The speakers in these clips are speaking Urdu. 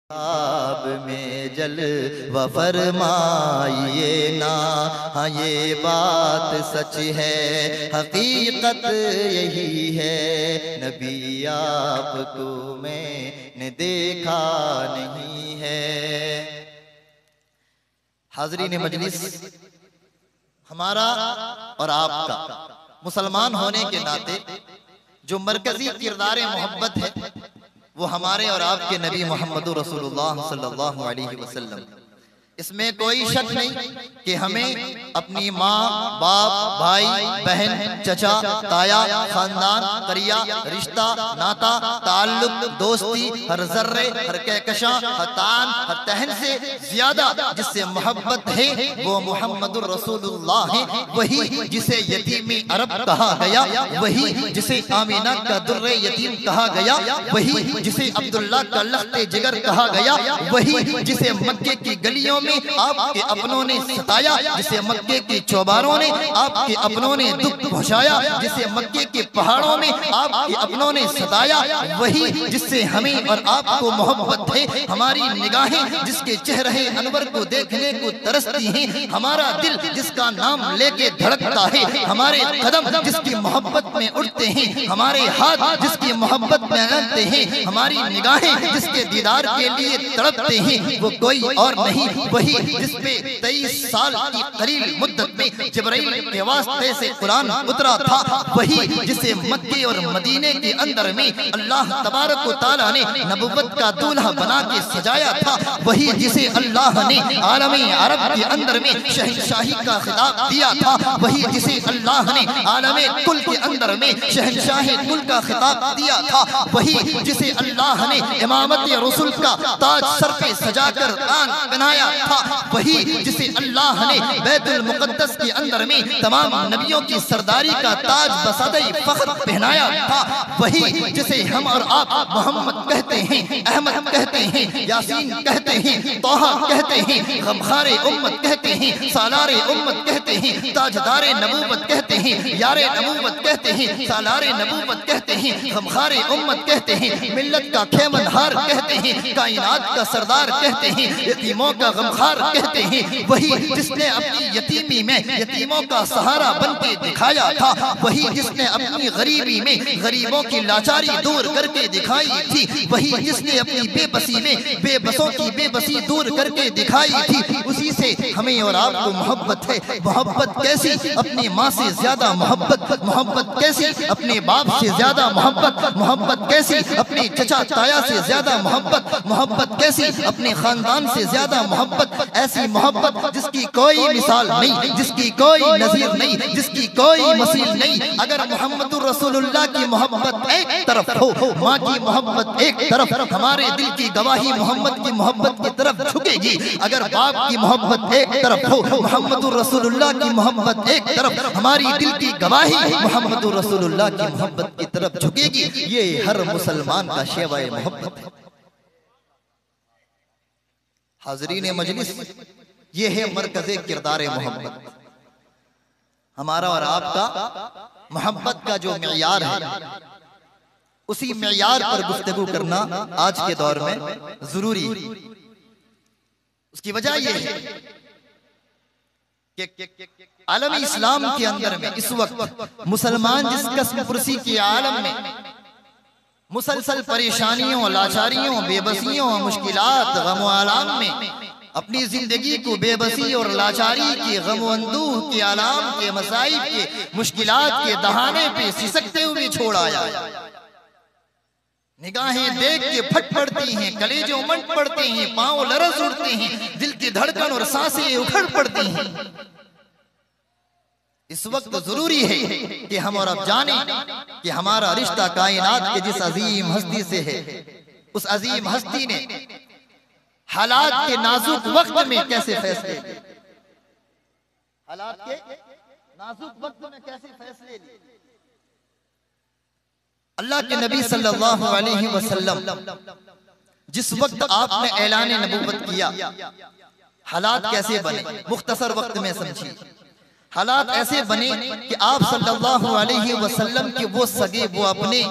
خواب میں جلوہ فرمائیے نا، ہاں یہ بات سچ ہے، حقیقت یہی ہے، نبی آپ کو میں نے دیکھا نہیں ہے۔ حاضرین مجلس، ہمارا اور آپ کا مسلمان ہونے کے ناطے جو مرکزی کردار محبت ہے وہ ہمارے اور آپ کے نبی محمد رسول اللہ صلی اللہ علیہ وسلم۔ اس میں کوئی شک نہیں کہ ہمیں اپنی ماں، باپ، بھائی، بہن، چچا، تایا، خاندان، قریہ، رشتہ، ناتا، تعلق، دوستی، ہر ذرے، ہر کہکشاں، ہر تان، ہر تہن سے زیادہ جس سے محبت ہے وہ محمد رسول اللہ ہے۔ وہی جسے یتیم عرب کہا گیا، وہی جسے آمینہ کا در یتیم کہا گیا، وہی جسے عبداللہ کا لخت جگر کہا گیا، وہی جسے مکے کی گلیوں میں آپ کے اپنوں نے ستایا، جسے مکے کے چوباروں نے آپ کے اپنوں نے دکھ پہنچایا، جسے مکے کے پہاڑوں میں آپ کے اپنوں نے ستایا، وہی جس سے ہمیں اور آپ کو محبت ہے۔ ہماری نگاہیں جس کے چہرہ انور کو دیکھنے کو ترستی ہیں، ہمارا دل جس کا نام لے کے دھڑکتا ہے، ہمارے قدم جس کی محبت میں اٹھتے ہیں، ہمارے ہاتھ جس کی محبت میں لگتے ہیں، ہماری نگاہیں جس کے دیدار کے لیے تڑپتے ہیں، وہ کوئی اور نہیں، وہی جس پہ 23 سال کی قلیل مدت میں جبرائیل کے واسطے سے قرآن اترا تھا، وہی جسے مکے اور مدینے کے اندر میں اللہ تبارک و تعالیٰ نے نبوت کا دولہا بنا کے سجایا تھا، وہی جسے اللہ نے عالم عرب کے اندر میں شہنشاہی کا خطاب دیا تھا، وہی جسے اللہ نے عالم کل کے اندر میں شہنشاہ کل کا خطاب دیا تھا، وہی جسے اللہ نے امامت رسول کا تاج سر پہ سجا کر آن بنایا تھا، وہی جسے اللہ نے بیت المقدس کے اندر میں تمام نبیوں کی سرداری کا تاج بسادہ فخر پہنایا تھا، وہی جسے ہم اور آپ محمد کہتے ہیں، احمد کہتے ہیں، یاسین کہتے ہیں، طٰہٰ کہتے ہیں، غمخار امت کہتے ہیں، سالار امت کہتے ہیں، تاجدار نبوت کہتے ہیں، یار نبوت کہتے ہیں، سالار نبوت کہتے ہیں، غمخار امت کہتے ہیں، ملت کا خیمن ہار کہتے ہیں، کائنات کا سردار کہتے ہیں، یتیموں کا غمخار کہتے ہیں، وہی جس نے اپنی یتیمی میں یتیموں کا سہارا بن کے دکھایا تھا، وہی جس نے اپنی غریبی میں غریبوں کی لاچاری دور کر کے دکھائی تھی، وہی جس نے اپنی بے بسی میں بے بسوں کی بے بسی دور کر کے دکھائی تھی، اسی سے ہمیں اور آپ کو محبت ہے۔ محبت کیسی؟ اپنی ماں سے زیادہ محبت، محبت کیسی؟ اپنے باپ سے زیادہ محبت، محبت کیسی؟ اپنے چچا تایا سے زیادہ محبت، محبت کیسی؟ اپنے خاندان سے زیادہ محبت، ایسی محبت جس کی کوئی مثال نہیں، جس کی کوئی نظیر نہیں، جس کی کوئی مثیل نہیں۔ اگر محمد رسول اللہ کی محبت ایک طرف ہو، ماں کی محبت ایک طرف، ہمارے دل کی گواہی محمد کی محبت کی طرف جھکے گی۔ اگر باپ کی محبت ایک طرف ہو، محمد رسول اللہ کی محبت ایک طرف، ہماری دل کی گواہی محمد رسول اللہ کی محبت کی طرف جھکے گی۔ یہ ہر مسلمان کا شیوہ محبت ہے۔ حاضرین مجلس، یہ ہے مرکز کردار محبت۔ ہمارا اور آپ کا محبت کا جو معیار ہے، اسی معیار پر گفتگو کرنا آج کے دور میں ضروری ہے۔ اس کی وجہ یہ ہے کہ عالم اسلام کے اندر میں اس وقت مسلمان جس قسم پرسی کے عالم میں مسلسل پریشانیوں، لاچاریوں، بے بسیوں، مشکلات، غم و آلام میں اپنی زندگی کو بے بسی اور لاچاری کے غم و اندوہ کے آلام کے مصائب کے مشکلات کے دہانے پہ سسکتے ہوئے چھوڑ آیا۔ نگاہیں دیکھ کے پھٹ پڑتی ہیں، کلیجے امنڈ پڑتے ہیں، پاؤں لرز اڑتے ہیں، دل کی دھڑکن اور سانسیں اکھڑ پڑتی ہیں۔ اس وقت ضروری ہے کہ ہم اور اب جانیں کہ ہمارا رشتہ کائنات کے جس عظیم ہستی سے ہے، اس عظیم ہستی نے حالات کے نازک وقت میں کیسے فیصلے لیے، حالات کے نازک وقت میں کیسے فیصلے لیے۔ اللہ کے نبی صلی اللہ علیہ وسلم جس وقت آپ نے اعلان نبوت کیا، حالات کیسے بنے مختصر وقت میں سمجھیے۔ حالات ایسے بنے کہ آپ صلی اللہ علیہ وسلم کے وہ سگے وہ اپنے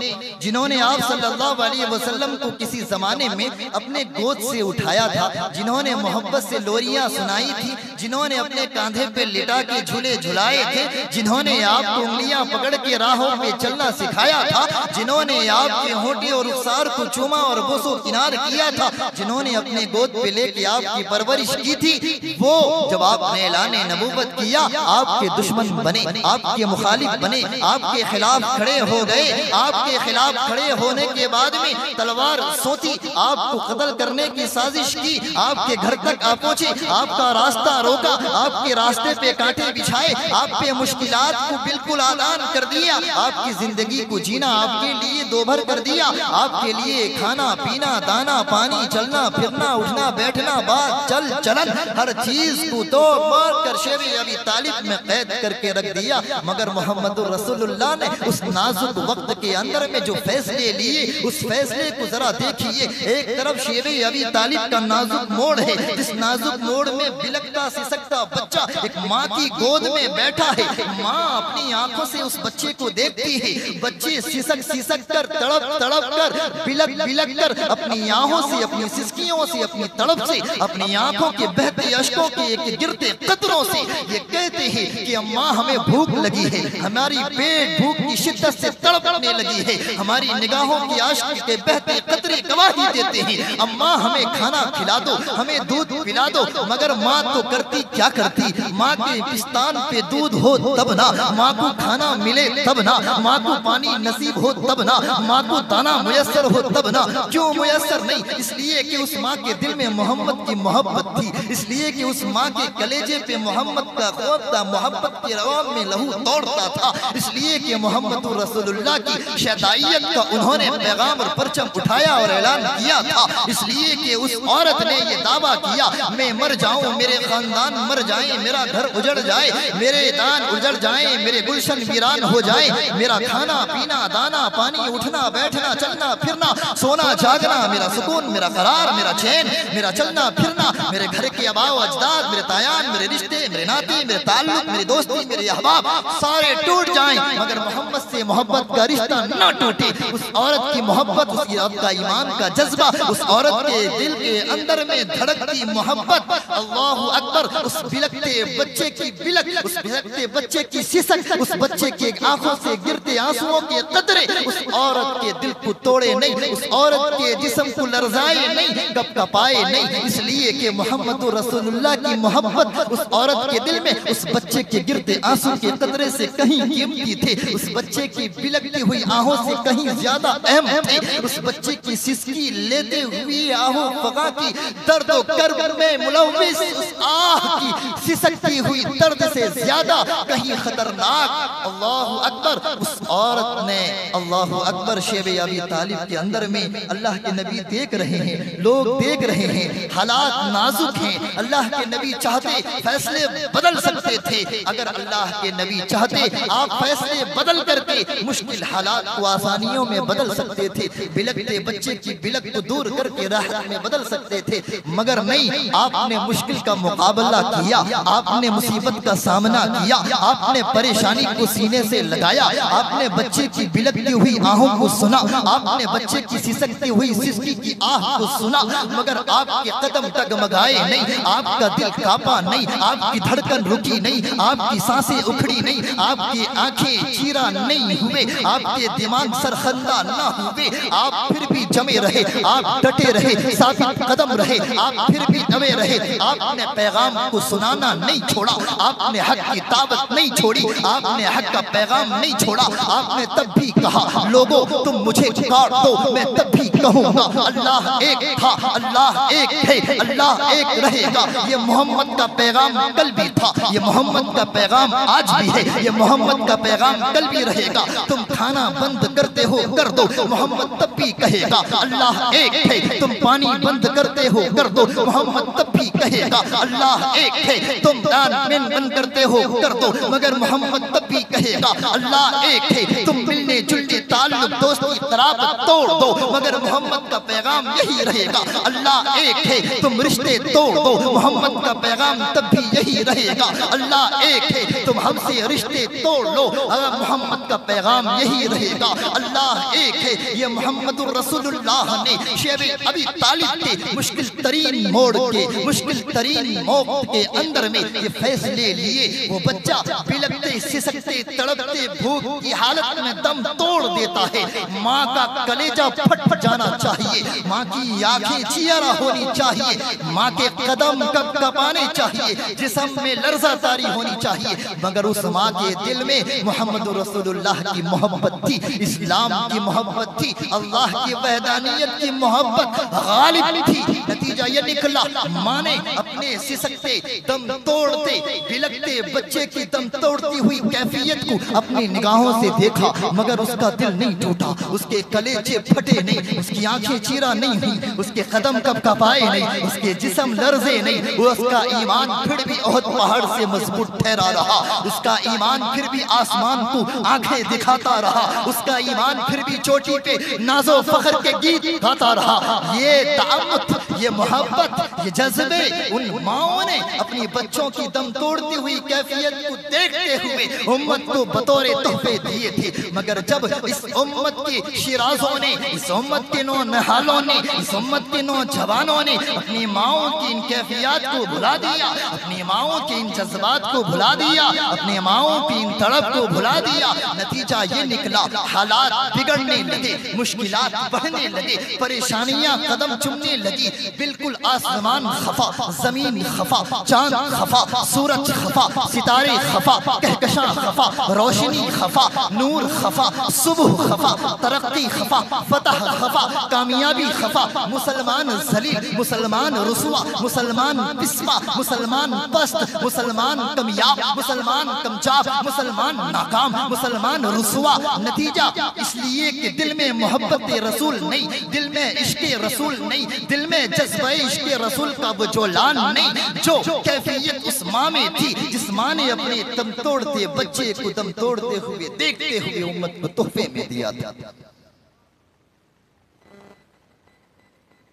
جنہوں نے آپ صلی اللہ علیہ وسلم کو کسی زمانے میں اپنے گود سے اٹھایا تھا، جنہوں نے محبت سے لوریاں سنائی تھی، جنہوں نے اپنے کاندھے پہ لٹا کے جھولے جھلائے تھے، جنہوں نے آپ کو انگلیاں پکڑ کے راہوں پہ چلنا سکھایا تھا، جنہوں نے آپ کے ہونٹے اور رخسار کو چوما اور بوسو کنار کیا تھا، جنہوں نے اپنے گود پہ لے کے آپ کی پرورش کی تھی، وہ جب آپ نے اعلان نبوت کیا آپ کے دشمن بنے، آپ کے مخالف بنے، آپ کے خلاف کھڑے ہو گئے۔ آپ کے خلاف کھڑے ہونے کے بعد میں تلوار سوتی، آپ کو قتل کرنے کی سازش کی، آپ کے گھر تک آ پہنچے، آپ کا راستہ روکا، آپ کے راستے پہ کانٹے بچھائے، آپ پہ مشکلات کو بالکل آسان کر دیا، آپ کی زندگی کو جینا آپ کے لیے دوبھر کر دیا، آپ کے لیے کھانا پینا دانا پانی چلنا پھرنا اٹھنا بیٹھنا بات چل چلن ہر چیز کو توڑ مار کر شیب ابی طالب میں قید کر کے رکھ دیا۔ مگر محمد رسول اللہ نے اس نازک وقت کے اندر میں جو فیصلے لیے، اس فیصلے کو ذرا دیکھیے۔ ایک طرف شیب ابی طالب کا نازک موڑ ہے، جس نازک موڑ میں بلکتا سسکتا بچہ ایک ماں کی گود میں بیٹھا ہے، ماں اپنی آنکھوں سے اس بچے کو دیکھتی ہے، بچے سسک سسک کر تڑپ تڑپ کر بلک بلک کر اپنی آنکھوں سے اپنی سسکیوں سے اپنی تڑپ سے اپنی آنکھوں کے بہتے اشکوں کے ایک گرتے قطروں سے یہ کہتے ہیں کہ اماں ہمیں بھوک لگی ہے، ہماری پیٹ بھوک کی شدت سے تڑپنے لگی ہے، ہماری نگاہوں کی عشق کے بہتے قطرے گواہی دیتے ہیں، اماں ہمیں کھانا کھلا دو، ہمیں دودھ پلا دو۔ مگر ماں تو کرتی کیا کرتی، ماں کے پستان پہ دودھ ہو تب نہ، ماں کو کھانا ملے تب نہ، ماں کو پانی نصیب ہو تب نہ، ماں کو دانا میسر ہو تب نہ۔ کیوں میسر نہیں؟ اس لیے کہ اس ماں کے دل میں محمد کی محبت تھی، اس لیے کہ اس ماں کے کلیجے پہ محمد کا خوف تھا، محبت کے روام میں لہو دوڑتا تھا، اس لیے کہ محمد رسول اللہ کی شہدائیت کا انہوں نے پیغام اور پرچم اٹھایا اور اعلان کیا تھا، اس لیے کہ اس عورت نے یہ دعویٰ کیا میں مر جاؤں میرے خاندان مر جائیں، میرا گھر اجڑ جائے، میرے دان اجڑ جائیں، میرے گلشن ویران ہو جائیں، میرا کھانا پینا دانا پانی اٹھنا بیٹھنا چلنا پھرنا سونا جاگنا میرا سکون میرا قرار میرا چین میرا چلنا پھرنا میرے گھر کے آباء و اجداد میرے تایان میرے رشتے میرے ناتے میرے تعلق میری دوستی میرے احباب سارے ٹوٹ جائیں، مگر محمد سے محبت کا رشتہ نہ ٹوٹے۔ اس عورت کی محبت، اس عورت کا ایمان کا جذبہ، اس عورت کے دل کے اندر میں دھڑکتی محبت، اللہ اکبر، اس بلکتے بچے کی بلک، اس بلکتے بچے کی سسک، اس بچے کے آنکھوں سے گرتے آنسوؤں کے قطرے اس عورت کے دل کو توڑے نہیں، اس عورت کے جسم کو لرزائے نہیں، کپ کپائے نہیں، اس لیے کہ محمد رسول اللہ کی محبت اس عورت کے دل میں اس بچے کے گرتے آنسو کے قطرے سے کہیں قیمتی تھے، اس بچے کی بلکتی ہوئی آہوں سے کہیں زیادہ اہم تھے، اس بچے کی سسکی لیتے ہوئی آہوں فغا کی درد و کرب میں ملوث اس آہ کی سسکتی ہوئی درد سے زیادہ کہیں خطرناک۔ اللہ اکبر، اس عورت نے اللہ اکبر شیب ابی طالب کے اندر میں اللہ کے نبی دیکھ رہے ہیں، لوگ دیکھ رہے ہیں، حالات نازک ہیں، اللہ کے نبی چاہتے فیصلے بدل سکتے تھے، اگر اللہ کے نبی چاہتے آپ فیصلے بدل کر کے مشکل حالات کو آسانیوں میں بدل سکتے تھے، بلکتے بچے کی بلک کو دور کر کے راحت میں بدل سکتے تھے، مگر نہیں، آپ نے مشکل کا مقابلہ کیا، آپ نے مصیبت کا سامنا کیا، آپ نے پریشانی کو سینے سے لگایا، آپ نے بچے کی بلکتی ہوئی آہوں کو سنا، آپ نے بچے کی سسکتی ہوئی سسکی کی آہ کو سنا، مگر آپ کے قدم ڈگمگائے نہیں، آپ کا دل کانپا نہیں، آپ کی دھڑکن رکی نہیں، آپ کی سانسیں اکھڑی نہیں، آپ کی آنکھیں چیرا نہیں ہوئے، آپ کے دماغ سرخندہ نہ ہوئے، آپ پھر بھی جمے رہے، آپ ڈٹے رہے، ثابت قدم رہے، آپ پھر بھی جمے رہے، آپ نے پیغام کو سنانا نہیں چھوڑا، آپ نے حق کی دعوت نہیں چھوڑی، آپ نے حق کا پیغام نہیں چھوڑا، آپ نے تب بھی کہا لوگوں تم مجھے کاٹ دو میں تب بھی کہوں گا اللہ ایک تھا، اللہ ایک ہے، اللہ ایک رہے گا۔ یہ محمد کا پیغام کل بھی تھا، یہ محمد کا پیغام آج بھی ہے، یہ محمد کا پیغام کل بھی رہے گا۔ تم کھانا بند کرتے ہو کر دو، محمد تب بھی کہے گا اللہ ایک ہے، تم پانی بند کرتے ہو کر دو، محمد تب بھی کہے گا اللہ ایک ہے، تم دان من من کرتے ہو کر دو، مگر محمد تب بھی کہے گا اللہ ایک ہے، تم ملنے جلنے تعلق دوستی قرابت توڑ دو، مگر محمد کا پیغام یہی رہے گا اللہ ایک ہے، تم رشتے توڑ دو، محمد کا پیغام تب بھی یہی رہے گا اللہ ایک ہے، تم ہم سے رشتے توڑ لو، اگر محمد کا پیغام یہی رہے گا اللہ ایک ہے۔ یہ محمد الرسول اللہ نے شیب ابی طالب کے مشکل ترین موڑ کے مشکل ترین موقع کے اندر میں یہ فیصلے لیے، وہ بچہ بلکتے سسکتے تڑپتے بھوک کی حالت میں دم توڑ دیتا ہے، ماں کا کلیجہ پھٹ جانا چاہیے، ماں کی آنکھیں چیرہ ہونی چاہیے، ماں کے قدم کب کپانے چاہیے، جسم میں لرزہ تاری ہونی چاہیے، مگر اس ماں کے دل میں محمد رسول اللہ کی محبت تھی، اسلام کی محبت تھی، اللہ کی وحدانیت کی محبت غالب تھی۔ نتیجہ یہ نکلا، ماں نے اپنے سسکتے دم توڑتے بلکتے بچے کی دم توڑتی ہوئی کیفیت کو اپنی نگاہوں سے دیکھا، مگر اس کا دل نہیں ٹوٹا، اس کے کلیجے پھٹے نہیں، اس کی آنکھیں چیرہ نہیں ہوئی، اس کے قدم کب کپائے نہیں، اس کے جسم لرزے نہیں، اس کا ایمان پھر بھی احد پہاڑ سے مضبوط ٹھہرا رہا، اس کا ایمان پھر بھی آسمان کو آنکھیں دکھاتا رہا، اس کا ایمان پھر بھی چوٹی پہ ناز و فخر کے گیت گاتا رہا۔ یہ تعمت، یہ محبت، یہ جذبے ان ماؤں نے اپنی بچوں کی دم توڑتی ہوئی کیفیت کو دیکھتے ہوئے امت کو بطور تحفے دیے تھے، مگر جب اس امت کے شیرازوں نے، اس امت کے نونہالوں نے، اس امت کے نوجوانوں نے اپنی ماؤں کی ان کیفیات کو بھلا دیا، اپنی ماؤں کے ان جذبات کو بھلا دیا، اپنی ماؤں کی ان تڑپ کو بھلا دیا، نتیجہ یہ نکلا، حالات بگڑنے لگے، مشکلات بڑھنے لگے، پریشانیاں قدم چمنے لگی، بالکل آسمان خفا، زمین خفا، چاند خفا، سورج خفا، ستارے خفا، کہکشاں خفا، روشنی خفا، نور خفا، صبح خفا، ترقی خفا، فتح خفا، کامیابی خفا، مسلمان ذلیل، مسلمان رسوا، مسلمان پسپا، مسلمان پست، مسلمان کمیاب، مسلمان کمچاب، مسلمان ناکام، مسلمان رسوا۔ نتیجہ اس لیے کہ دل میں محبت رسول نہیں، دل میں عشق رسول نہیں، دل میں جذبہ عشق رسول کا وہ جولان نہیں، جو کیفیت اس ماں میں تھی، جس ماں نے اپنے دم توڑتے بچے کو دم توڑتے ہوئے دیکھتے ہوئے امت کو تحفے میں دیا تھا۔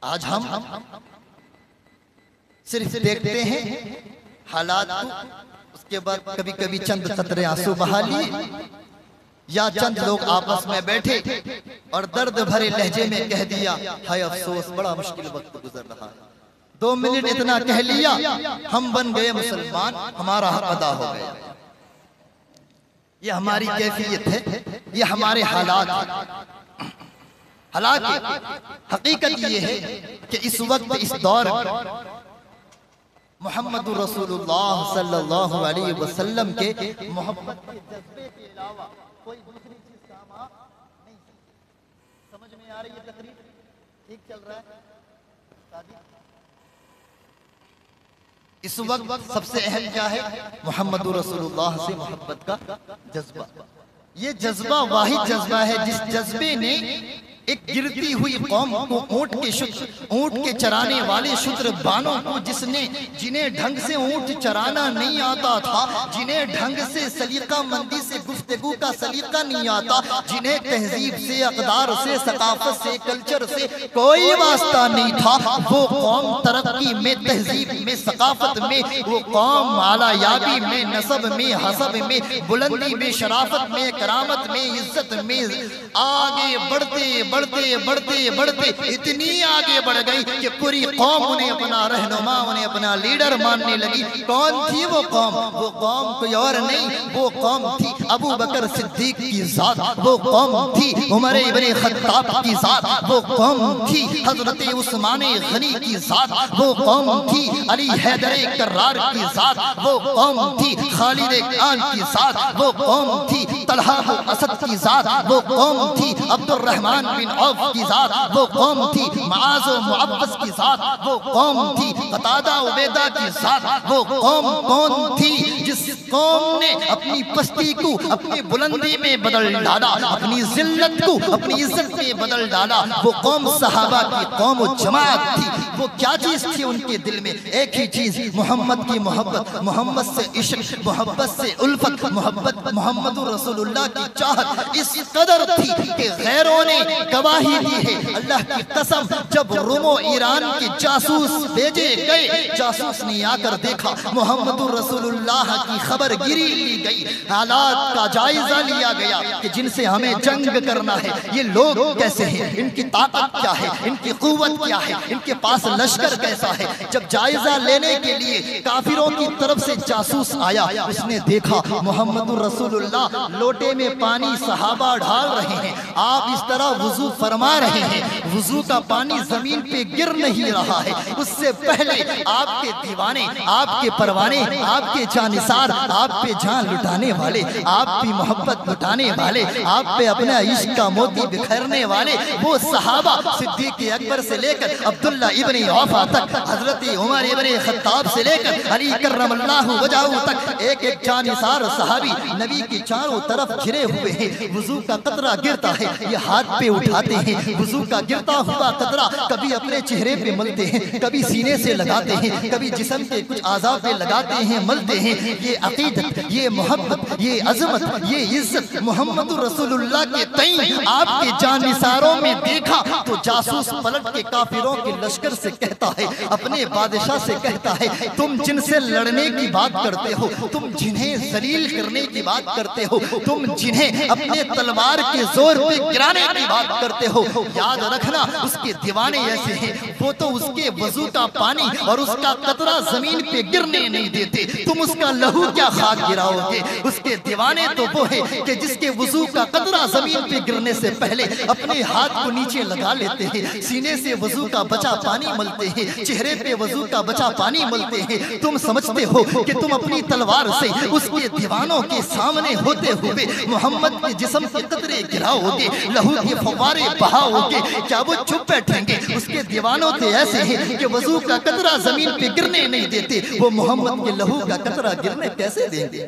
آج ہم صرف دیکھتے ہیں حالات کو، اس کے بعد کبھی کبھی چند قطرے آنسو بہا لیے، یا چند لوگ آپس میں بیٹھے اور درد بھرے لہجے میں کہہ دیا ہائے افسوس بڑا مشکل وقت گزر رہا ہے، 2 منٹ اتنا کہہ لیا، ہم بن گئے مسلمان، ہمارا حق ادا ہو گیا۔ یہ ہماری کیفیت ہے، یہ ہمارے حالات ہیں۔ حالانکہ حقیقت یہ ہے کہ اس وقت اس دور میں محمد رسول اللہ صلی اللہ علیہ وسلم کے محبت کے جذبے کے علاوہ کوئی دوسری چیز کام آ نہیں سکتی۔ سمجھ میں آ رہی ہے تقریر؟ ٹھیک چل رہا ہے؟ اس وقت سب سے اہم کیا ہے؟ محمد رسول اللہ سے محبت کا جذبہ۔ یہ جذبہ واحد جذبہ ہے جس جذبے نے ایک گرتی ہوئی قوم کو اونٹ کے چرانے والے شتر بانوں کو جنہیں ڈھنگ سے اونٹ چرانا نہیں آتا تھا، جنہیں ڈھنگ سے سلیقہ مندی سے گفتگو کا سلیقہ نہیں آتا، جنہیں تہذیب سے، اقدار سے، ثقافت سے، کلچر سے کوئی واسطہ نہیں تھا، وہ قوم ترقی میں، تہذیب میں، ثقافت میں، وہ قوم اعلیٰ یابی میں، نسب میں، حسب میں، بلندی میں، شرافت میں، کرامت میں، عزت میں آگے بڑھتے بڑھتے بڑھتے بڑھتے اتنی آگے بڑھ گئی کہ پوری قوم انہیں اپنا رہنما، انہیں اپنا لیڈر ماننے لگی۔ کون تھی وہ قوم؟ وہ قوم کوئی اور نہیں، وہ قوم تھی ابو بکر صدیق کی ذات، وہ قوم تھی عمر ابن خطاب کی ذات، وہ قوم تھی حضرت عثمان غنی کی ذات، وہ قوم تھی علی حیدر کرار کی ذات، وہ قوم تھی خالد خان کی ذات، وہ قوم تھی طلحہ اسد کی ذات، وہ قوم تھی عبد الرحمن بن عوف کی ذات، وہ قوم تھی معاذ و معبس کی ذات، وہ قوم تھی قتادہ عبیدہ کی ذات، وہ قوم کون تھی؟ جس قوم نے اپنی پستی کو اپنی بلندی میں بدل ڈالا، اپنی ذلت کو اپنی عزت میں بدل ڈالا۔ وہ قوم صحابہ کی قوم و جماعت تھی، وہ کیا چیز تھی ان کے دل میں؟ ایک ہی چیز، محمد کی محبت، محمد سے عشق، محبت سے الفت، محبت محمد رسول اللہ کی چاہت اس قدر تھی کہ غیروں نے گواہی دی ہے۔ اللہ کی قسم، جب روم و ایران کے جاسوس بھیجے گئے، جاسوس نے آ کر دیکھا محمد رسول اللہ کی خبر گیری لی گئی، حالات کا جائزہ لیا گیا کہ جن سے ہمیں جنگ کرنا ہے یہ لوگ کیسے ہیں، ان کی طاقت کیا ہے، ان کی قوت کیا ہے، ان کے پاس لشکر کیسا ہے۔ جب جائزہ لینے کے لیے کافروں کی طرف سے جاسوس آیا، اس نے دیکھا محمد رسول اللہ لوٹے میں پانی صحابہ ڈھال رہے ہیں، آپ اس طرح وضو فرما رہے ہیں، وضو کا پانی زمین پہ گر نہیں رہا ہے۔ اس سے پہلے آپ کے دیوانے، آپ کے پروانے، آپ کے جانثار، آپ پہ جان لٹانے والے، آپ کی محبت لٹانے والے، آپ پہ اپنا عشق کا موتی بکھرنے والے وہ صحابہ، صدیق اکبر سے لے کر عبداللہ ابن عوفہ تک، حضرت عمر ابن خطاب سے لے کر علی کرم اللہ وجہہ تک، ایک ایک جانثار صحابی نبی کی چاروں طرف گھرے ہوئے ہیں۔ وضو کا قطرہ گرتا ہے، یہ ہاتھ پہ اٹھاتے ہیں، وضو کا گرتا ہوا قطرہ کبھی اپنے چہرے پہ ملتے ہیں، کبھی سینے سے لگاتے ہیں، کبھی جسم کے کچھ اعضاء پہ لگاتے ہیں، ملتے ہیں۔ یہ عقیدت، یہ محبت، یہ عظمت، یہ عزت محمد رسول اللہ کے تئیں آپ کے جانثاروں میں دیکھا تو جاسوس پلٹ کے کافروں کے لشکر سے کہتا ہے، اپنے بادشاہ سے کہتا ہے، تم جن سے لڑنے کی بات کرتے ہو، تم جنہیں ذلیل کرنے کی بات کرتے ہو، تم جنہیں اپنے تلوار کے زور پہ گرانے کی بات کرتے ہو، یاد رکھنا اس کے دیوانے ایسے ہیں، وہ تو اس کے وضو کا پانی اور اس کا قطرہ زمین پہ گرنے نہیں دیتے، تم اس کا لہو کیا خاک گراؤ گے۔ اس کے دیوانے تو وہ ہے کہ جس کے وضو کا قطرہ زمین پہ گرنے سے پہلے اپنے ہاتھ کو نیچے لگا لیتے ہیں، سینے سے وضو کا بچا پانی ملتے ہیں، چہرے پہ وضو کا بچا پانی ملتے ہیں۔ تم سمجھتے ہو کہ تم اپنی تلوار سے اس کے دیوانوں کے سامنے ہوتے ہوئے محمد کے جسم کے قطرے گراؤ گے، لہو کے فوارے بہاؤ گے، کیا وہ چپ بیٹھیں گے؟ اس کے دیوانوں تو ایسے ہیں کہ وضو کا قطرہ زمین پہ گرنے نہیں دیتے، وہ محمد کے لہو کا قطرہ گرنے کیسے دیں گے؟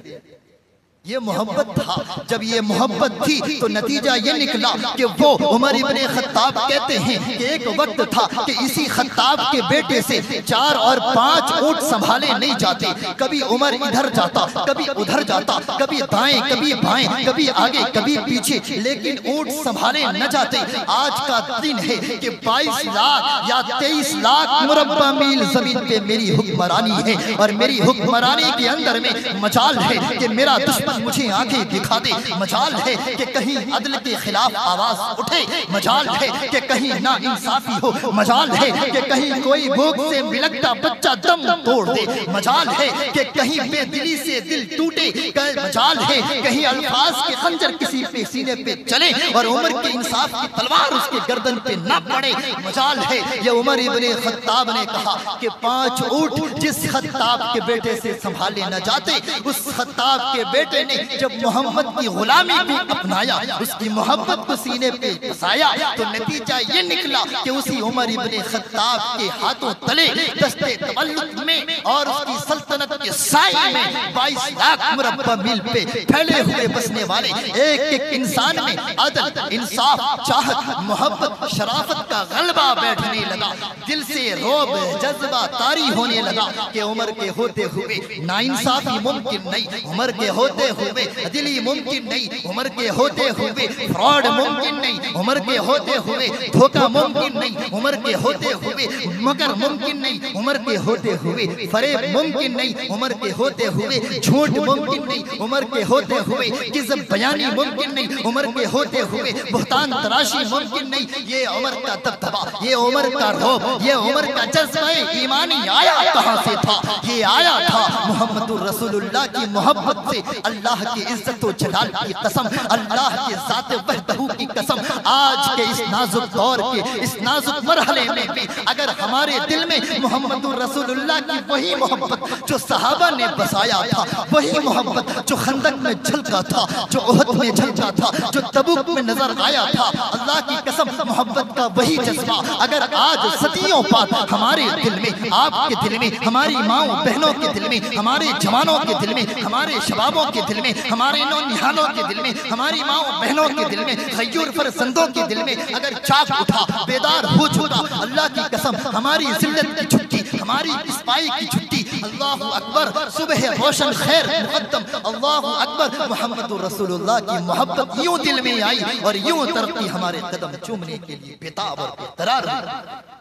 یہ محبت تھا۔ جب یہ محبت تھی تو نتیجہ یہ نکلا کہ وہ عمر ابن خطاب کہتے ہیں کہ ایک وقت تھا کہ اسی خطاب کے بیٹے سے 4 اور 5 اونٹ سنبھالے نہیں جاتے، کبھی عمر ادھر جاتا، کبھی ادھر جاتا، کبھی دائیں کبھی بائیں، کبھی آگے کبھی پیچھے، لیکن اونٹ سنبھالے نہ جاتے۔ آج کا دن ہے کہ 22 لاکھ یا 23 لاکھ مربع میل زمین پہ میری حکمرانی ہے، اور میری حکمرانی کے اندر میں مجال ہے کہ میرا دشمن مجھے آنکھیں دکھا دے، مجال ہے کہ کہیں عدل کے خلاف آواز اٹھے، مجال ہے کہ کہیں نا انصافی ہو، مجال ہے کہ کہیں کوئی بھوک سے ملکتا بچہ دم توڑ دے، مجال ہے کہ کہیں بے دلی سے دل ٹوٹے، مجال ہے کہیں الفاظ کے خنجر کسی پہ سینے پہ چلے اور عمر کے انصاف کی تلوار اس کے گردن پہ نہ پڑے، مجال ہے۔ یہ عمر ابن خطاب نے کہا کہ 5 اونٹ جس خطاب کے بیٹے سے سنبھالے نہ جاتے، اس خطاب کے بیٹے نے جب محمد کی غلامی کو اپنایا، اس کی محبت کو سینے پہ بسایا، تو نتیجہ یہ نکلا کہ اسی عمر ابن خطاب کے ہاتھوں تلے دست تولد میں اور اس کی سلطنت کے سائے میں 22 لاکھ مربع میل پہ پھیلے ہوئے بسنے والے ایک ایک انسان میں عدل، انصاف، چاہت، محبت، شرافت کا غلبہ بیٹھنے لگا، دل سے روب جذبہ طاری ہونے لگا کہ عمر کے ہوتے ہوئے ناانصافی ممکن نہیں، عمر کے ہوتے ہوئے عدلی ممکن نہیں، عمر کے ہوتے ہوئے فراڈ ممکن نہیں، عمر کے ہوتے ہوئے دھوکہ ممکن نہیں، عمر کے ہوتے ہوئے مکر ممکن نہیں، عمر کے ہوتے ہوئے فریب ممکن نہیں، عمر کے ہوتے ہوئے جھوٹ ممکن نہیں، عمر کے ہوتے ہوئے کذب بیانی ممکن نہیں، عمر کے ہوتے ہوئے بہتان تراشی ممکن نہیں۔ یہ عمر کا دبدبا، یہ عمر کا روب، یہ عمر کا جذبہ ایمانی آیا کہاں سے تھا؟ یہ آیا تھا محمد رسول اللہ کی محبت سے۔ اللہ کی عزت و جلال کی قسم، اللہ کے ذات وحدہ کی قسم، آج کے اس نازک دور کے اس نازک مرحلے میں بھی اگر ہمارے دل میں محمد رسول اللہ کی وہی محبت جو صحابہ نے بسایا تھا، وہی محبت جو خندق میں جھلکا تھا، جو احد میں جھلکا تھا، جو تبوک میں نظر آیا تھا، اللہ کی قسم محبت کا وہی جذبہ اگر آج صدیوں بعد ہمارے دل میں، آپ کے دل میں، ہماری ماؤں بہنوں کے دل میں، ہمارے جوانوں کے دل میں، ہمارے شبابوں کے دل میں، ہمارے نونہالوں کے دل میں، ہماری ماں و بہنوں کے دل میں، غیور فرزندوں کے دل میں اگر چاک اٹھا، بیدار ہو چکا، اللہ کی قسم ہماری ذلت کی چھٹی، ہماری پسپائی کی چھٹی، اللہ اکبر، صبح روشن خیر مقدم، اللہ اکبر، محمد رسول اللہ کی محبت یوں دل میں آئی اور یوں ترقی ہمارے قدم چومنے کے لیے بےتاب اور بیقرار ہوئی۔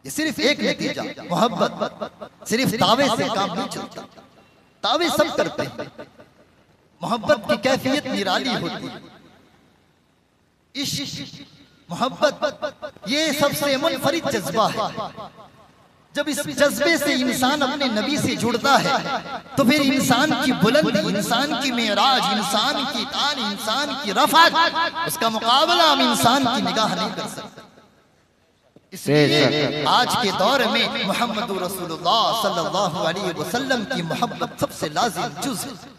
یہ صرف ایک نتیجہ، محبت صرف دعوے سے کام نہیں چلتا، دعوے سب کرتے ہیں، محبت کی کیفیت نرالی ہوتی ہے۔ عشق، محبت یہ سب سے منفرد جذبہ ہے۔ جب اس جذبے سے انسان اپنے نبی سے جڑتا ہے تو پھر انسان کی بلندی، انسان کی معراج، انسان کی تان، انسان کی رفعت، اس کا مقابلہ ہم انسان کی نگاہ نہیں کر سکتے۔ اس لیے آج کے دور میں محمد رسول اللہ صلی اللہ علیہ وسلم کی محبت سب سے لازم جز ہے۔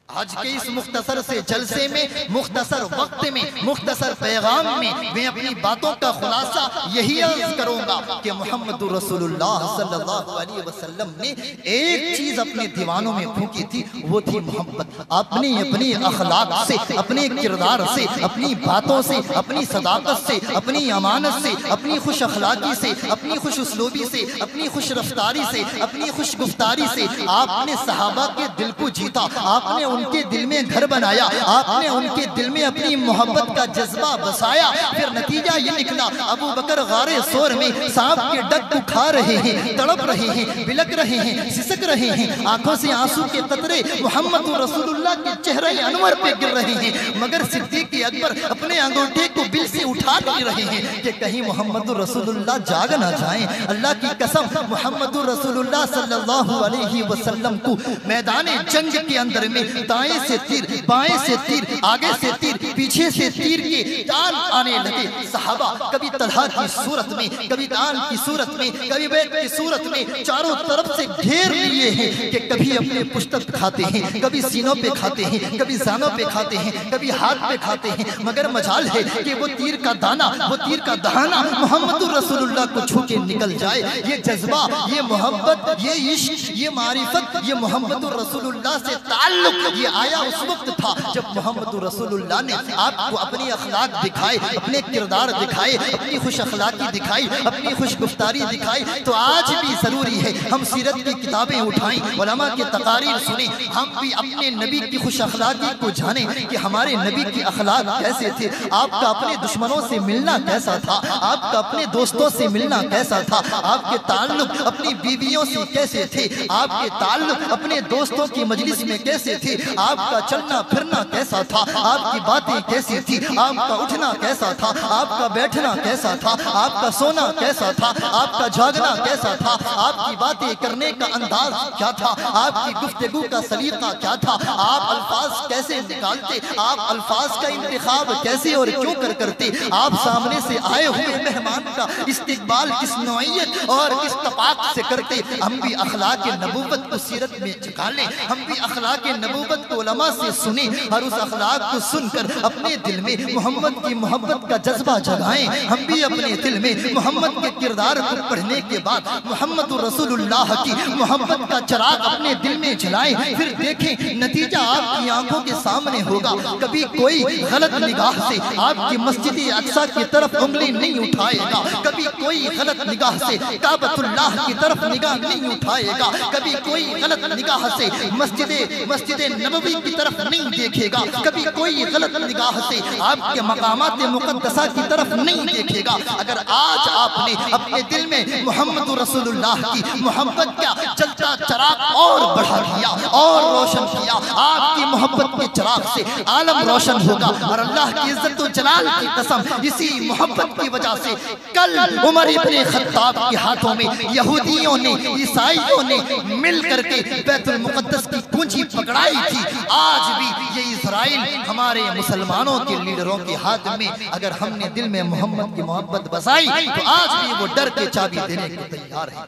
آج کے اس مختصر سے جلسے میں، مختصر وقت میں، مختصر پیغام میں میں اپنی باتوں کا خلاصہ یہی عرض کروں گا کہ محمد رسول اللہ صلی اللہ علیہ وسلم نے ایک چیز اپنے دیوانوں میں پھونکی تھی، وہ تھی محبت۔ اپنی اخلاق سے، اپنے کردار سے، اپنی باتوں سے، اپنی صداقت سے، اپنی امانت سے، اپنی خوش اخلاقی سے، اپنی خوش اسلوبی سے، اپنی خوش رفتاری سے، اپنی خوش گفتاری سے آپ نے صحابہ کے دل کو جیتا، آپ نے ان کے دل میں گھر بنایا، آپ نے ان کے دل میں اپنی محبت کا جذبہ بسایا۔ پھر نتیجہ یہ نکلا، ابو بکر غار ثور میں سانپ کے ڈگ کو کھا رہے ہیں، تڑپ رہے ہیں، بلک رہے ہیں، سسک رہے ہیں، آنکھوں سے آنسو کے قطرے محمد رسول اللہ کے چہرہ انور پہ گر رہے ہیں، مگر صدیق اکبر اپنے انگوٹھے کو بل سے اٹھا نہیں رہے ہیں کہ کہیں محمد رسول اللہ جاگ نہ جائیں۔ اللہ کی قسم محمد رسول اللہ صلی اللہ علیہ وسلم کو میدان جنگ کے اندر میں دائیں سے تیر، بائیں سے تیر، آگے سے تیر، پیچھے سے تیر کے ٹان آنے لگے۔ صحابہ کبھی طلحہ کی صورت میں، کبھی ٹان کی صورت میں، کبھی بیت کی صورت میں چاروں طرف سے گھیر لیے ہیں کہ کبھی اپنے پشت کھاتے ہیں، کبھی سینوں پہ کھاتے ہیں، کبھی زانوں پہ کھاتے ہیں، کبھی ہاتھ پہ کھاتے ہیں، مگر مجال ہے کہ وہ تیر کا دانہ، وہ تیر کا دہانہ محمد رسول اللہ کو چھو کے نکل جائے۔ یہ جذبہ، یہ محبت، یہ عشق، یہ معرفت، یہ محمد رسول اللہ سے تعلق، یہ آیا اس وقت تھا جب محمد رسول اللہ نے آپ کو اپنی اخلاق دکھائے، اپنے کردار دکھائے، اپنی خوش اخلاقی دکھائی، اپنی خوش گفتاری دکھائی۔ تو آج بھی ضروری ہے ہم سیرت کی کتابیں اٹھائیں، علماء کی تقاریر سنیں، ہم بھی اپنے نبی کی خوش اخلاقی کو جانیں کہ ہمارے نبی کی اخلاق کیسے تھے، آپ کا اپنے دشمنوں سے ملنا کیسا تھا، آپ کا اپنے دوستوں سے ملنا کیسا تھا، آپ کے تعلق اپنی بیویوں سے کیسے تھے، آپ کے تعلق اپنے دوستوں کی مجلس میں کیسے تھے، آپ کا چلنا پھرنا کیسا تھا، آپ کی باتیں کیسی تھی، آپ کا اٹھنا کیسا تھا، آپ کا بیٹھنا کیسا تھا، آپ کا سونا کیسا تھا، آپ کا جاگنا کیسا تھا، آپ کی باتیں کرنے کا انداز کیا تھا، آپ کی گفتگو کا سلیقہ کیا تھا، آپ الفاظ کیسے نکالتے، آپ الفاظ کا انتخاب کیسے اور کیوں کرتے، آپ سامنے سے آئے ہوئے مہمان کا استقبال کس نوعیت اور کس تفاق سے کرتے۔ ہم بھی اخلاق نبوت کو سیرت میں جگا لیں، ہم بھی اخلاق نبوت کو علماء سے سنیں اور اس اخلاق کو سن کر اپنے دل میں محمد کی محبت کا جذبہ جگائیں۔ ہم بھی اپنے دل میں محمد کے کردار کو پڑھنے کے بعد محمد رسول اللہ کی محبت کا چراغ اپنے دل میں جلائیں، پھر دیکھیں نتیجہ آپ کی آنکھوں کے سامنے ہوگا۔ کبھی کوئی غلط نگاہ سے آپ کی مسجد اقصیٰ کی طرف انگلی نہیں اٹھائے گا، کبھی کوئی غلط نگاہ سے کعبۃ اللہ کی طرف نگاہ نہیں اٹھائے گا، کبھی کوئی غلط نگاہ سے مسجد نبوی کی طرف نہیں دیکھے گا، کبھی کوئی غلط نگاہ سے آپ کے مقامات مقدسہ کی طرف نہیں دیکھے گا۔ اگر آج آپ نے اپنے دل میں محمد رسول اللہ کی محبت کا جلتا چراغ اور بڑھا دیا اور روشن کیا، آپ کی محبت کے چراغ سے عالم روشن ہوگا، اور اللہ کی عزت و جلال کی قسم اسی محبت کی وجہ سے کل عمر ابن خطاب کے ہاتھوں میں یہودیوں نے، عیسائیوں نے مل کر کے بیت المقدس کی کنجی پکڑائی تھی۔ آج بھی یہ اسرائیل ہمارے مسلمانوں کے لیڈروں کے ہاتھ میں اگر ہم نے دل میں محمد کی محبت بسائی تو آج بھی وہ ڈر کے چابی دینے کو تیار ہے۔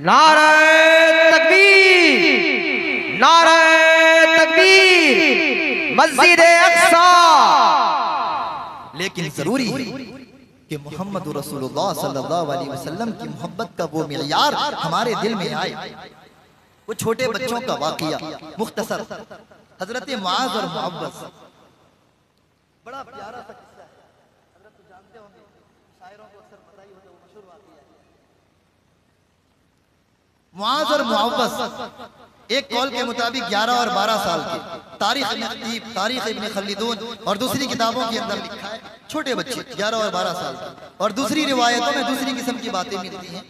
نعرہ تکبیر، نعرہ تکبیر، مسجد اقصیٰ۔ لیکن ضروری ہے کہ محمد رسول اللہ صلی اللہ علیہ وسلم کی محبت کا وہ معیار ہمارے دل میں آئے۔ وہ چھوٹے بچوں کا واقعہ مختصر، حضرت معاذ اور معوذ، بڑا پیارا سا قصہ ہے، حضرت تو جانتے ہوں گے، شاعروں کو اکثر پتہ ہی ہوتا ہے، وہ مشہور واقعہ ہے۔ معاذ اور معوذ ایک قول کے مطابق 11 اور 12 سال کے، تاریخ ابن خطیب، تاریخ ابن خلدون اور دوسری کتابوں کے اندر لکھا ہے چھوٹے بچے 11 اور 12 سال کے، اور دوسری روایتوں میں دوسری قسم کی باتیں ملتی ہیں،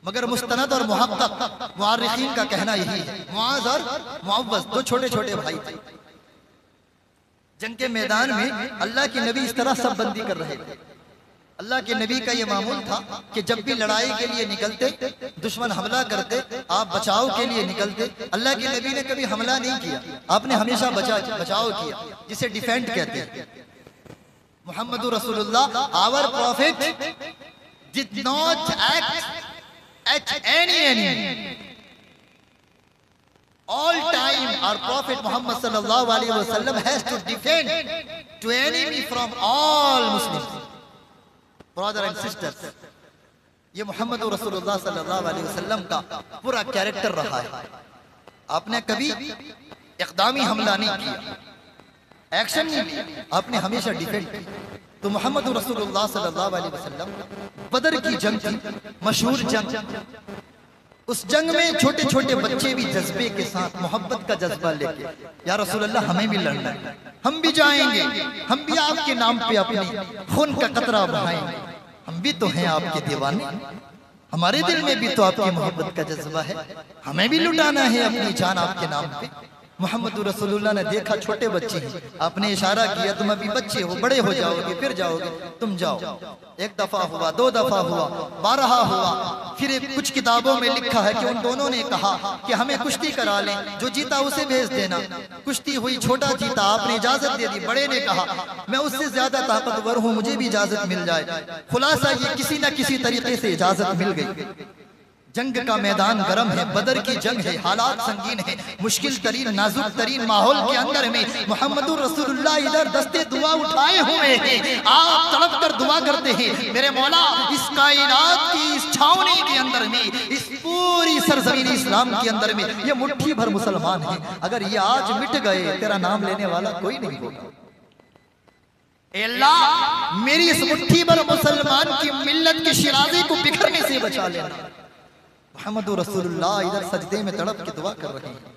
مگر مستند اور محقق مؤرخین کا کہنا یہی ہے۔ معاذ اور معوذ دو چھوٹے چھوٹے بھائی تھے، جنگ کے میدان میں اللہ کے نبی اس طرح سب بندی کر رہے تھے۔ اللہ کے نبی کا یہ معمول تھا کہ جب بھی لڑائی کے لیے نکلتے، دشمن حملہ کرتے، آپ بچاؤ کے لیے نکلتے۔ اللہ کے نبی نے کبھی حملہ نہیں کیا، آپ نے ہمیشہ بچاؤ کیا، جسے ڈیفینڈ کہتے ہیں۔ محمد رسول اللہ، our prophet did not act at any enemy. All time our prophet Muhammad sallallahu alaihi wasallam has to defend to enemy from all Muslims. Brother and sisters, یہ محمد رسول اللہ صلی اللہ علیہ وسلم کا پورا کیریکٹر رہا ہے۔ آپ نے کبھی اقدامی حملہ نہیں کیا، ایکشن نہیں لیا، آپ نے ہمیشہ ڈیفینڈ کیا۔ تو محمد رسول اللہ صلی اللہ علیہ وسلم، بدر کی جنگ تھی، مشہور جنگ، اس جنگ میں چھوٹے چھوٹے بچے بھی جذبے کے ساتھ محبت کا جذبہ لے کے، یا رسول اللہ ہمیں بھی لڑنا ہے، ہم بھی جائیں گے، ہم بھی آپ کے نام پہ اپنی خون کا قطرہ بہائیں گے، ہم بھی تو ہیں آپ کے دیوانے، ہمارے دل میں بھی تو آپ کی محبت کا جذبہ ہے، ہمیں بھی لٹانا ہے اپنی جان آپ کے نام پہ۔ محمد رسول اللہ نے دیکھا چھوٹے بچے ہیں، آپ نے اشارہ کیا تم ابھی بچے ہو، بڑے ہو جاؤ گے پھر جاؤ گے، تم جاؤ۔ ایک دفعہ ہوا، دو دفعہ ہوا، 12 ہوا، پھر کچھ کتابوں میں لکھا ہے کہ ان دونوں نے کہا کہ ہمیں کشتی کرا لیں، جو جیتا اسے بھیج دینا۔ کشتی ہوئی، چھوٹا جیتا، آپ نے اجازت دے دی، بڑے نے کہا میں اس سے زیادہ طاقتور ہوں، مجھے بھی اجازت مل جائے۔ خلاصہ یہ کسی نہ کسی طریقے سے اجازت مل گئی۔ جنگ کا میدان گرم ہے، بدر کی جنگ ہے، حالات سنگین ہیں، مشکل ترین نازک ترین ماحول کے اندر میں محمد رسول اللہ ادھر دستے دعا اٹھائے ہوئے ہیں، آپ تڑپ کر دعا کرتے ہیں، میرے مولا اس کائنات کی اس چھاؤنی کے اندر میں، اس پوری سرزمین اسلام کے اندر میں یہ مٹھی بھر مسلمان ہیں، اگر یہ آج مٹ گئے تیرا نام لینے والا کوئی نہیں ہوگا۔ اے اللہ میری اس مٹھی بھر مسلمان کی ملت کے شیرازے کو بکھرنے سے بچا لینا۔ محمد رسول اللہ ادھر سجدے میں تڑپ کے دعا کر رہے ہیں،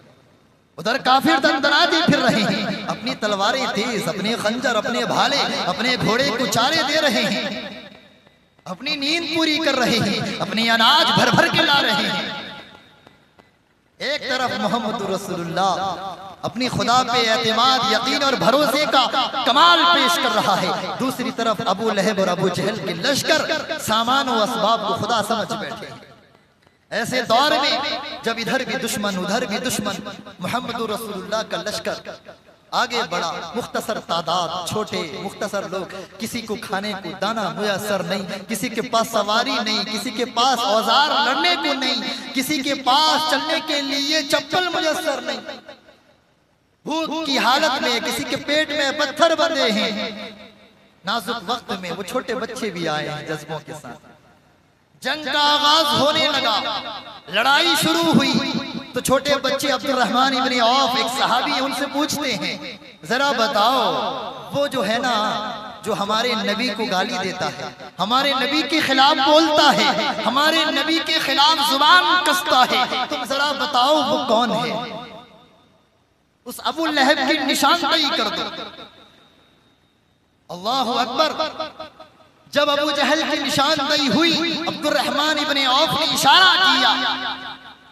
ادھر کافر دندناتے پھر رہے ہیں، اپنی تلواریں تیز، اپنے خنجر، اپنے بھالے، اپنے گھوڑے کو چارے دے رہے ہیں، اپنی نیند پوری کر رہے ہیں، اپنی اناج بھر بھر کے لا رہے ہیں۔ ایک طرف محمد رسول اللہ اپنی خدا پہ اعتماد، یقین اور بھروسے کا کمال پیش کر رہا ہے، دوسری طرف ابو لہب اور ابو جہل کے لشکر سامان و اسباب کو خدا سمجھ بیٹھے ہیں۔ ایسے دور میں جب ادھر بھی دشمن ادھر بھی دشمن، محمد رسول اللہ کا لشکر آگے بڑھا، مختصر تعداد، چھوٹے مختصر لوگ، کسی کو کھانے کو دانا میسر نہیں، کسی کے پاس سواری نہیں، کسی کے پاس اوزار لڑنے کو نہیں، کسی کے پاس چلنے کے لیے چپل میسر نہیں، بھوک کی حالت میں کسی کے پیٹ میں پتھر بندھے ہیں۔ نازک وقت میں وہ چھوٹے بچے بھی آئے ہیں جذبوں کے ساتھ۔ جنگ کا آغاز ہونے لگا، لڑائی شروع ہوئی تو چھوٹے بچے عبد الرحمن ابن عوف ایک صحابی ان سے پوچھتے ہیں، ذرا بتاؤ وہ جو ہے نا جو ہمارے نبی کو گالی دیتا ہے، ہمارے نبی کے خلاف بولتا ہے، ہمارے نبی کے خلاف زبان کستا ہے، تم ذرا بتاؤ وہ کون ہے؟ اس ابو لہب کی نشاندہی کر دو۔ اللہ اکبر۔ جب ابو جہل کی نشاندہی ہوئی، عبد الرحمن ابن عوف نے اشارہ کیا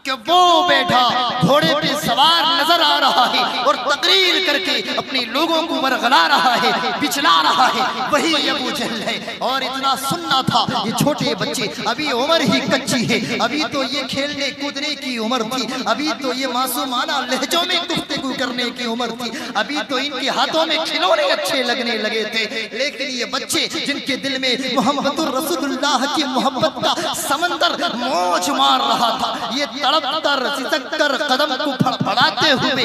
کہ وہ بیٹھا گھوڑے پہ سوار نظر آ رہا ہے اور تقریر کر کے اپنے لوگوں کو ورغلا رہا ہے، بچلا رہا ہے، وہی ابو جہل ہے۔ اور اتنا سننا تھا، یہ چھوٹے بچے، ابھی عمر ہی کچی ہے، ابھی تو یہ کھیلنے کودنے کی عمر تھی، ابھی تو یہ معصومانہ لہجوں میں گفتگو کرنے کی عمر تھی، ابھی تو ان کے ہاتھوں میں کھلونے اچھے لگنے لگے تھے، لیکن یہ بچے جن کے دل میں محمد رسول اللہ کی محبت کا سمندر موج مار رہا تھا، یہ تڑپ کر سسک کر قدم کو پھڑپڑاتے ہوئے